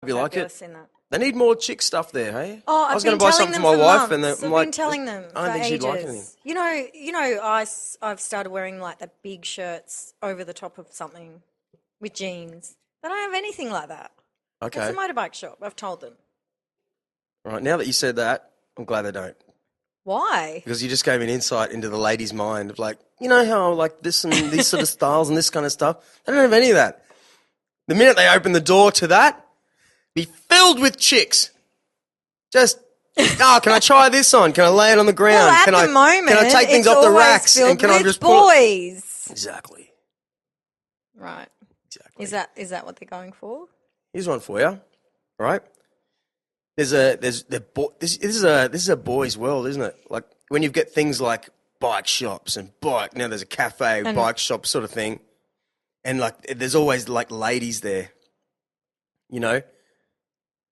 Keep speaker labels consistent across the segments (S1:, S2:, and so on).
S1: You like it?
S2: fabulous in that.
S1: They need more chick stuff there, hey?
S2: Oh,
S1: I
S2: I've
S1: was
S2: been
S1: going to buy
S2: telling
S1: something
S2: them
S1: for my wife,
S2: months.
S1: and
S2: I've
S1: I'm like,
S2: been telling them
S1: I don't
S2: for
S1: think
S2: ages.
S1: she'd like anything.
S2: I've started wearing like the big shirts over the top of something with jeans. They don't have anything like that.
S1: Okay.
S2: It's a motorbike shop. I've told them.
S1: Right, now that you said that, I'm glad they don't.
S2: Why?
S1: Because you just gave me an insight into the lady's mind of like, you know how like this and these sort of styles and this kind of stuff? They don't have any of that. The minute they open the door to that, be filled with chicks. Just, can I try this on? Can I lay it on the ground?
S2: Well, at
S1: can
S2: the
S1: I,
S2: moment,
S1: can I take things
S2: it's
S1: off the
S2: always
S1: racks
S2: filled
S1: and can I
S2: with
S1: just
S2: boys?
S1: Exactly.
S2: Right.
S1: Exactly.
S2: Is that what they're going for?
S1: Here's one for you, right? This is a boys' world, isn't it? Like when you get things like bike shops and now there's a cafe,
S2: And-
S1: bike shop sort of thing, and like there's always like ladies there. You know,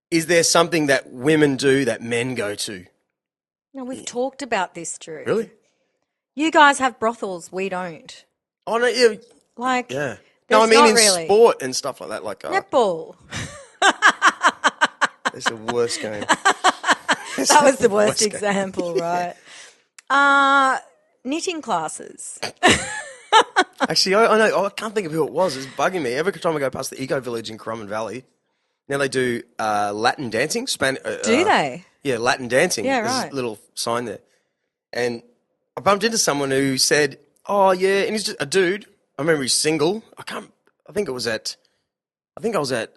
S1: is there something that women do that men go to?
S2: No, we've talked about this, Drew.
S1: Really?
S2: You guys have brothels. We don't.
S1: Oh no, yeah,
S2: Like,
S1: yeah. No, I
S2: there's
S1: mean
S2: not
S1: in
S2: really.
S1: sport and stuff like that. Like,
S2: Netball.
S1: it's the worst game.
S2: That was the worst example, right? Knitting classes.
S1: Actually, I know. I can't think of who it was. It's bugging me. Every time I go past the Eco Village in Currumbin Valley, now they do Latin dancing.
S2: Do they?
S1: Yeah, Latin dancing.
S2: Yeah,
S1: There's
S2: right.
S1: a little sign there. And I bumped into someone who said, oh, yeah, and he's just a dude. I remember he's single. I think I was at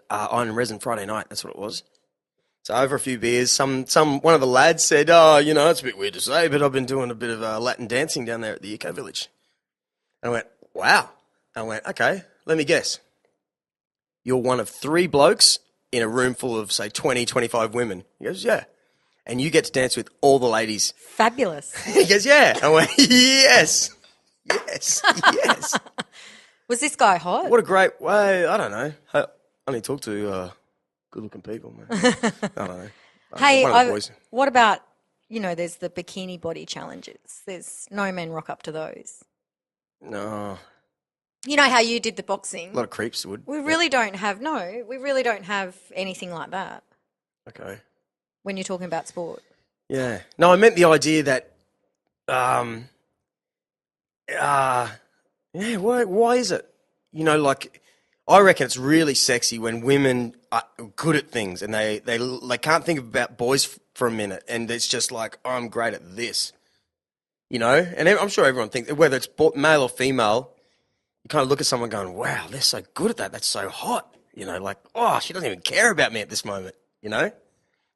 S1: Iron Resin Friday night. That's what it was. So over a few beers, one of the lads said, oh, you know, it's a bit weird to say, but I've been doing a bit of Latin dancing down there at the Eco Village. And I went, wow. I went, okay, let me guess. You're one of 3 blokes in a room full of, say, 20, 25 women. He goes, yeah. And you get to dance with all the ladies.
S2: Fabulous.
S1: He goes, yeah. I went, yes. Yes.
S2: Was this guy hot?
S1: What a great way. I don't know. I only talk to good-looking people, man. I don't know.
S2: Hey,
S1: One of the boys.
S2: what about, there's the bikini body challenges. There's no men rock up to those.
S1: No.
S2: You know how you did the boxing?
S1: A lot of creeps would.
S2: We really don't have anything like that
S1: Okay.
S2: when you're talking about sport.
S1: Yeah. No, I meant the idea that, why is it? You know, like, I reckon it's really sexy when women are good at things and they can't think about boys for a minute and it's just like, oh, I'm great at this. You know? And I'm sure everyone thinks, whether it's male or female, you kind of look at someone going, wow, they're so good at that. That's so hot. You know, like, oh, she doesn't even care about me at this moment. You know?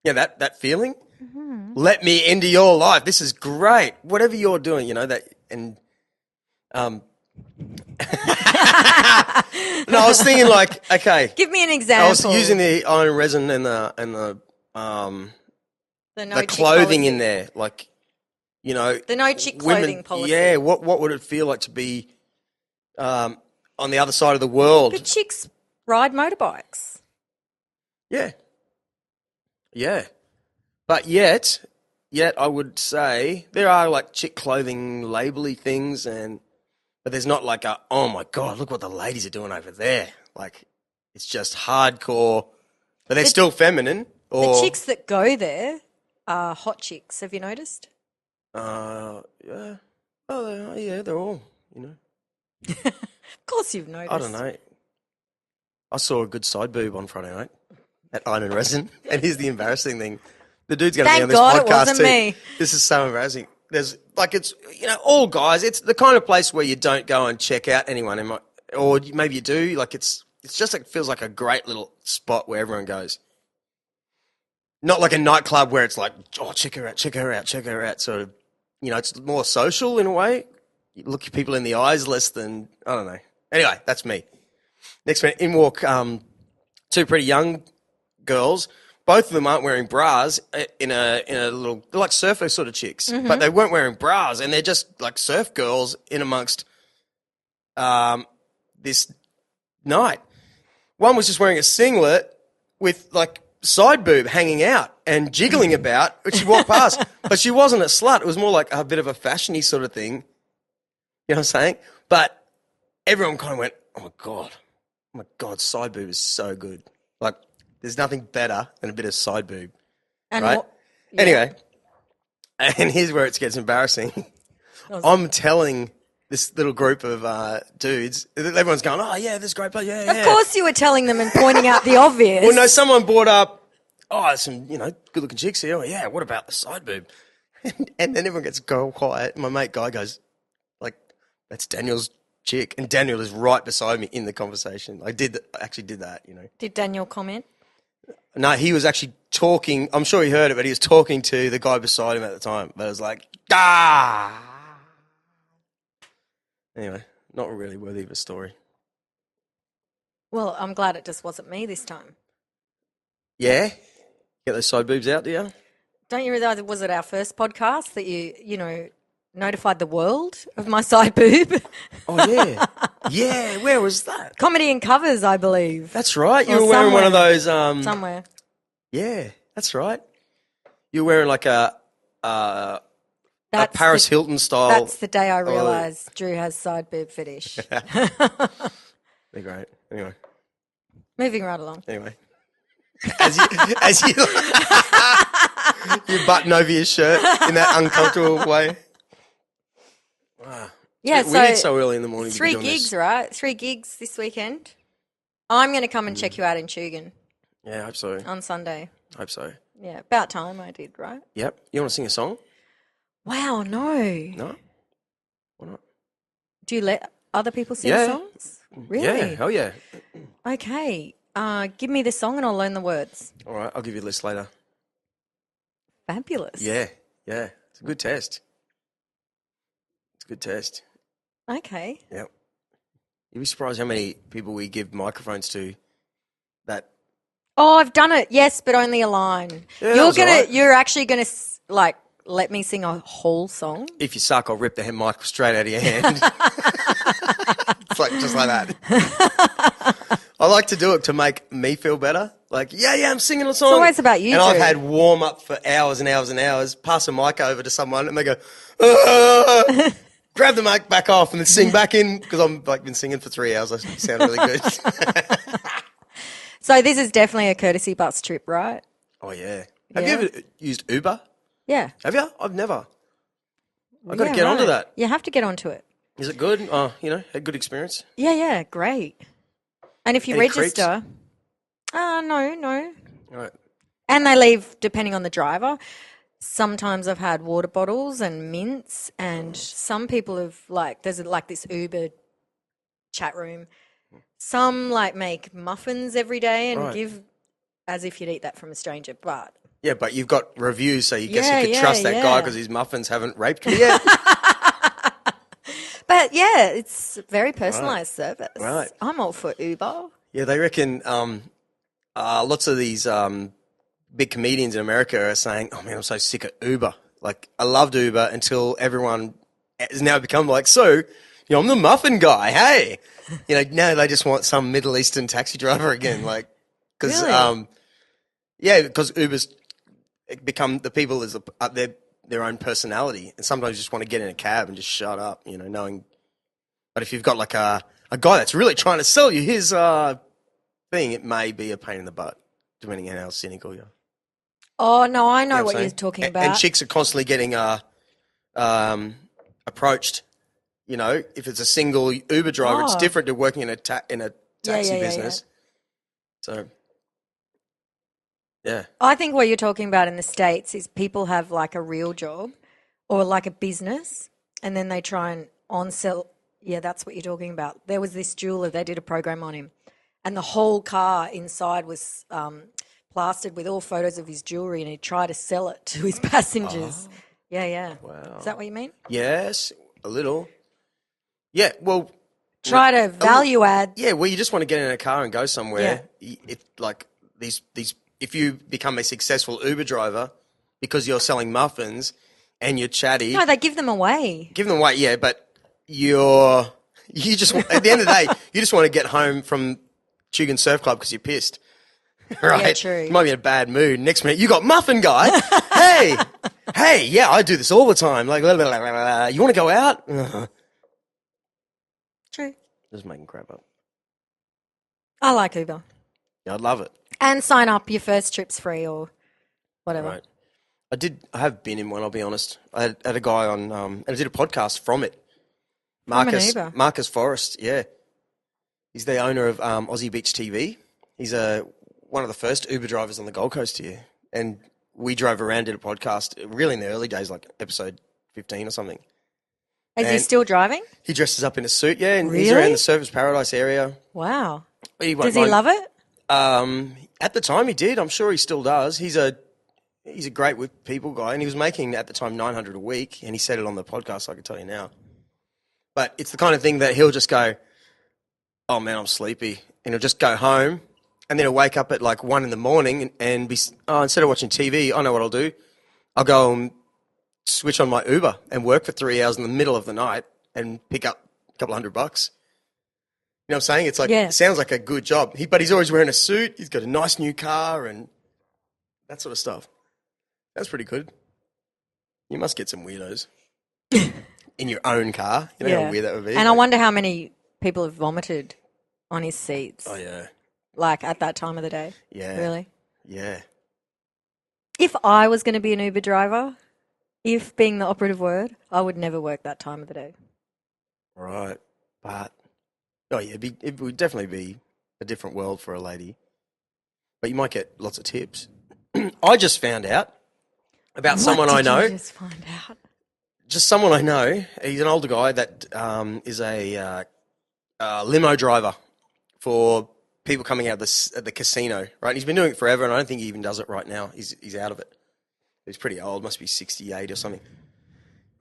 S1: Yeah, that feeling. Mm-hmm. Let me into your life. This is great. Whatever you're doing, you know, that, and, no, I was thinking like, okay.
S2: Give me an example.
S1: I was using the iron resin and the clothing in there, like, you know,
S2: the no chick clothing policy.
S1: Yeah, what would it feel like to be on the other side of the world?
S2: But chicks ride motorbikes.
S1: Yeah, yeah, but yet I would say there are like chick clothing labely things, but there's not like oh my God, look what the ladies are doing over there. Like, it's just hardcore, but they're still feminine.
S2: The chicks that go there are hot chicks. Have you noticed?
S1: Yeah. Oh, yeah, they're all, you know.
S2: Of course you've noticed.
S1: I don't know. I saw a good side boob on Friday night at Iron and Resin, and here's the embarrassing thing. The dude's going to be on this
S2: Thank God
S1: podcast
S2: it wasn't
S1: too.
S2: me.
S1: This is so embarrassing. There's, like, it's, you know, all guys, it's the kind of place where you don't go and check out anyone, or maybe you do. Like, it's just like, feels like a great little spot where everyone goes. Not like a nightclub where it's like, oh, check her out, check her out, check her out. Sort of, you know, it's more social in a way. You look at people in the eyes less than, I don't know. Anyway, that's me. Next minute, in walk 2 pretty young girls. Both of them aren't wearing bras in a little, they're like surfer sort of chicks, but they weren't wearing bras, and they're just like surf girls in amongst this night. One was just wearing a singlet with like side boob hanging out and jiggling about, which she walked past, but she wasn't a slut. It was more like a bit of a fashiony sort of thing. You know what I'm saying? But everyone kind of went, oh my God, side boob is so good. Like, There's nothing better than a bit of side boob,
S2: And
S1: right?
S2: what- yeah.
S1: Anyway, and here's where it gets embarrassing. I'm telling this little group of dudes, everyone's going, oh, yeah, this is great, but yeah.
S2: Of course you were telling them and pointing out the obvious.
S1: Well, no, someone brought up, some, good-looking chicks here. Oh, yeah, what about the side boob? And then everyone gets quiet. My mate Guy goes, like, that's Daniel's chick. And Daniel is right beside me in the conversation. I actually did that,
S2: Did Daniel comment?
S1: No, he was actually talking. I'm sure he heard it, but he was talking to the guy beside him at the time. But it was like, ah. Anyway, not really worthy of a story.
S2: Well, I'm glad it just wasn't me this time.
S1: Yeah? Get those side boobs out, do you?
S2: Don't you realise was it our first podcast that you notified the world of my side boob?
S1: Oh, yeah. Yeah, where was that?
S2: Comedy and Covers, I believe.
S1: That's right. You
S2: Or
S1: were wearing one of
S2: somewhere.
S1: those.
S2: Somewhere.
S1: Yeah, that's right. You were wearing like a
S2: That's
S1: Paris Hilton style.
S2: That's the day I realised Drew has side boob fetish.
S1: They're great. Anyway.
S2: Moving right along.
S1: Anyway. As you you button over your shirt in that uncomfortable way. Wow.
S2: Yeah,
S1: It's weird so early in the morning. to be
S2: 3
S1: doing
S2: gigs,
S1: this.
S2: right? 3 gigs this weekend. I'm going to come and check you out in Tugun
S1: Yeah, I hope so.
S2: on Sunday.
S1: Hope so.
S2: Yeah, about time I did, right?
S1: Yep. You want to sing a song?
S2: Wow, no.
S1: No? Why not?
S2: Do you let other people sing
S1: Yeah.
S2: songs? Really?
S1: Yeah, hell yeah.
S2: Okay. Give me the song and I'll learn the words.
S1: All right, I'll give you a list later.
S2: Fabulous.
S1: Yeah. It's a good test. It's a good test.
S2: Okay.
S1: Yep. You'd be surprised how many people we give microphones to that.
S2: Oh, I've done it. Yes, but only a line.
S1: Yeah, that was all right.
S2: You're actually gonna let me sing a whole song.
S1: If you suck, I'll rip the mic straight out of your hand. It's like just like that. I like to do it to make me feel better. Like, yeah, I'm singing a song.
S2: It's always about you,
S1: And I've
S2: Drew.
S1: had warm up for hours and hours and hours. Pass a mic over to someone and they go, grab the mic back off and then sing back in because I've been singing for 3 hours. I sound really good.
S2: So this is definitely a courtesy bus trip, right?
S1: Oh yeah. Have
S2: Yeah.
S1: you ever used Uber?
S2: Yeah.
S1: Have you? I've never. I've got to
S2: Yeah,
S1: get onto
S2: right.
S1: that.
S2: You have to get onto it.
S1: Is it good? Had good experience.
S2: Yeah, great. And if you
S1: Any
S2: register, no.
S1: All right.
S2: And they leave depending on the driver. Sometimes I've had water bottles and mints, and some people have there's this Uber chat room. Some make muffins every day and
S1: Right.
S2: give as if you'd eat that from a stranger, but
S1: Yeah, but you've got reviews, so you guess
S2: Yeah,
S1: you could
S2: yeah,
S1: trust that guy
S2: yeah.
S1: because his muffins haven't raped me yet.
S2: But yeah, it's very personalised service.
S1: Right.
S2: I'm all for Uber.
S1: Yeah, they reckon lots of these big comedians in America are saying, "Oh man, I'm so sick of Uber. Like, I loved Uber until everyone has now become like, so, I'm the muffin guy. Hey, now they just want some Middle Eastern taxi driver again. Like, because
S2: Really?
S1: because Uber's become the people as their own personality, and sometimes you just want to get in a cab and just shut up, knowing. But if you've got a guy that's really trying to sell you his thing, it may be a pain in the butt, depending on how cynical you are.
S2: Oh no, I know
S1: You know
S2: what
S1: I'm
S2: you're
S1: saying?
S2: talking
S1: And
S2: about.
S1: chicks are constantly getting approached. If it's a single Uber driver, it's
S2: Oh.
S1: different to working in a taxi
S2: yeah,
S1: business. So, yeah.
S2: I think what you're talking about in the States is people have a real job or a business and then they try and on-sell. Yeah, that's what you're talking about. There was this jeweler, they did a program on him and the whole car inside was plastered with all photos of his jewellery and he tried to sell it to his passengers. Yeah.
S1: Wow.
S2: Is that what you mean?
S1: Yes, a little. Yeah, well,
S2: Try to value add.
S1: yeah, well, you just want to get in a car and go somewhere. If you become a successful Uber driver because you're selling muffins and you're chatty,
S2: No, they give them away.
S1: give them away. Yeah, but you just at the end of the day, you just want to get home from Tugun Surf Club because you're pissed, right?
S2: Yeah, true.
S1: You might be in a bad mood. Next minute, you got muffin guy. hey, yeah, I do this all the time. Like, blah, blah, blah, blah, blah. You want to go out?
S2: True.
S1: Just making crap up.
S2: I like Uber.
S1: Yeah, I'd love it.
S2: And sign up, your first trip's free or whatever.
S1: Right. I have been in one, I'll be honest. I had a guy on, and I did a podcast from it.
S2: From an Uber.
S1: Marcus Forrest, yeah. He's the owner of Aussie Beach TV. He's one of the first Uber drivers on the Gold Coast here. And we drove around, did a podcast, really in the early days, like episode 15 or something.
S2: Is he still driving?
S1: He dresses up in a suit, yeah, and he's
S2: Really?
S1: around the Surfers Paradise area.
S2: Wow.
S1: Does
S2: he love it?
S1: At the time he did. I'm sure he still does. He's a great with people guy, and he was making at the time $900 a week, and he said it on the podcast. So I can tell you now. But it's the kind of thing that he'll just go, "Oh man, I'm sleepy," and he'll just go home, and then he'll wake up at like 1 a.m. and be, instead of watching TV, I know what I'll do. I'll go and switch on my Uber and work for 3 hours in the middle of the night and pick up a couple $100. You know what I'm saying? It's like, It sounds like a good job. But he's always wearing a suit. He's got a nice new car and that sort of stuff. That's pretty good. You must get some weirdos in your own car. You know how weird that would be.
S2: And I wonder how many people have vomited on his seats.
S1: Oh, yeah.
S2: Like at that time of the day.
S1: Yeah.
S2: Really?
S1: Yeah.
S2: If I was going to be an Uber driver, if being the operative word, I would never work that time of the day.
S1: Right. But, oh, yeah, it would definitely be a different world for a lady. But you might get lots of tips. I just found out about someone I know.
S2: What did you just find out?
S1: Just someone I know. He's an older guy that is a limo driver for people coming out of the casino, right? And he's been doing it forever, and I don't think he even does it right now. He's out of it. He's pretty old, must be 68 or something.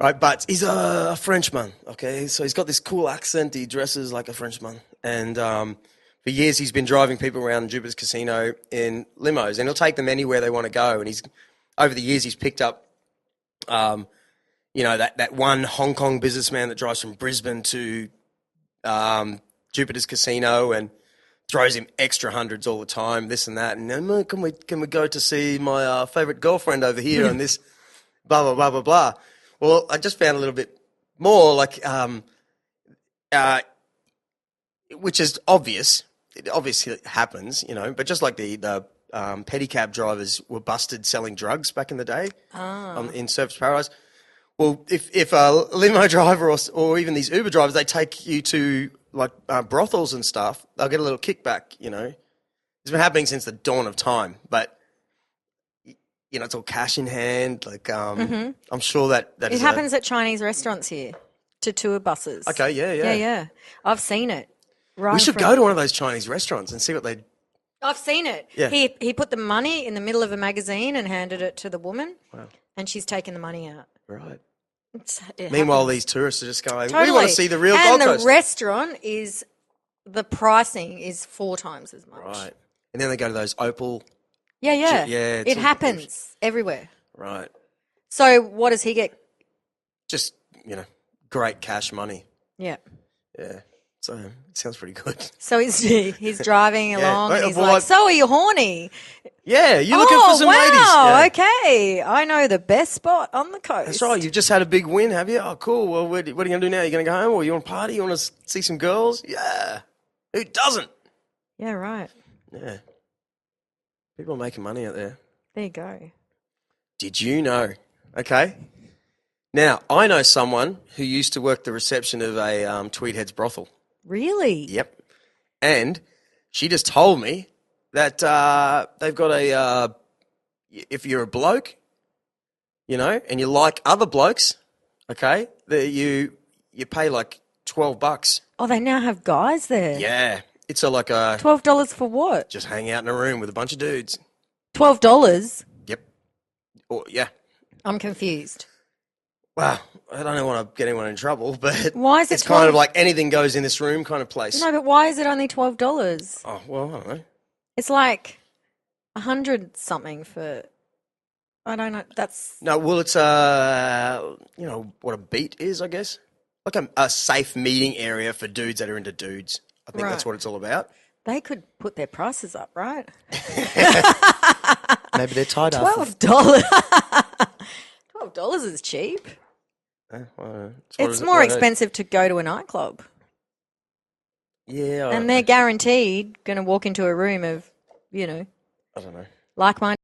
S1: Right, but he's a Frenchman, okay? So he's got this cool accent. He dresses like a Frenchman. And for years he's been driving people around Jupiter's Casino in limos, and he'll take them anywhere they want to go. And over the years he's picked up, that one Hong Kong businessman that drives from Brisbane to Jupiter's Casino and throws him extra hundreds all the time, this and that. And can we go to see my favourite girlfriend over here and this blah, blah, blah, blah, blah. Well, I just found a little bit more which is obvious. It obviously happens, but just like the pedicab drivers were busted selling drugs back in the day in Surfers Paradise. Well, if a limo driver or even these Uber drivers, they take you to like brothels and stuff, they'll get a little kickback, It's been happening since the dawn of time, but it's all cash in hand. Like, I'm sure that
S2: it happens at Chinese restaurants here, to tour buses.
S1: Okay, yeah.
S2: Yeah. I've seen it.
S1: We should go to one of those Chinese restaurants and see what they.
S2: I've seen it.
S1: Yeah.
S2: He put the money in the middle of a magazine and handed it to the woman.
S1: Wow.
S2: And she's taken the money out.
S1: Right.
S2: It
S1: Meanwhile,
S2: happens.
S1: these tourists are just going,
S2: Totally.
S1: we want to see the real
S2: and
S1: Gold Coast.
S2: the restaurant the pricing is 4 times as much.
S1: Right. And then they go to those Opal.
S2: Yeah.
S1: Yeah.
S2: It happens everywhere.
S1: Right.
S2: So what does he get?
S1: Just, great cash money.
S2: Yeah.
S1: Yeah. So it sounds pretty good.
S2: So he's driving along and he's
S1: well,
S2: like, so are you horny?
S1: Yeah, you're looking for some ladies. Yeah.
S2: Okay. I know the best spot on the coast.
S1: That's right. You've just had a big win, have you? Oh, cool. Well, what are you going to do now? You going to go home or you want to party? You want to see some girls? Yeah. Who doesn't?
S2: Yeah, right.
S1: Yeah. People are making money out there.
S2: There you go.
S1: Did you know? Okay. Now, I know someone who used to work the reception of a Tweed Heads brothel.
S2: Really?
S1: Yep. And she just told me that they've got if you're a bloke, and you like other blokes, okay, that you pay like $12.
S2: Oh, they now have guys there.
S1: Yeah. It's like a
S2: $12 for what?
S1: just hang out in a room with a bunch of dudes.
S2: $12?
S1: Yep. Or yeah.
S2: I'm confused.
S1: Well, I don't want to get anyone in trouble, but
S2: Why is it
S1: it's kind
S2: 12?
S1: of like anything goes in this room kind of place.
S2: No, but why is it only $12?
S1: Oh, well, I don't know.
S2: It's like 100 something for. I don't know. That's
S1: No, well, it's what a beat is, I guess. Like a safe meeting area for dudes that are into dudes. I think that's
S2: Right.
S1: what it's all about.
S2: they could put their prices up, right?
S1: Maybe they're tied up.
S2: $12. $12 is cheap. It's more expensive to go to a nightclub,
S1: Yeah.
S2: and they're guaranteed going to walk into a room of,
S1: I don't know.
S2: Like minded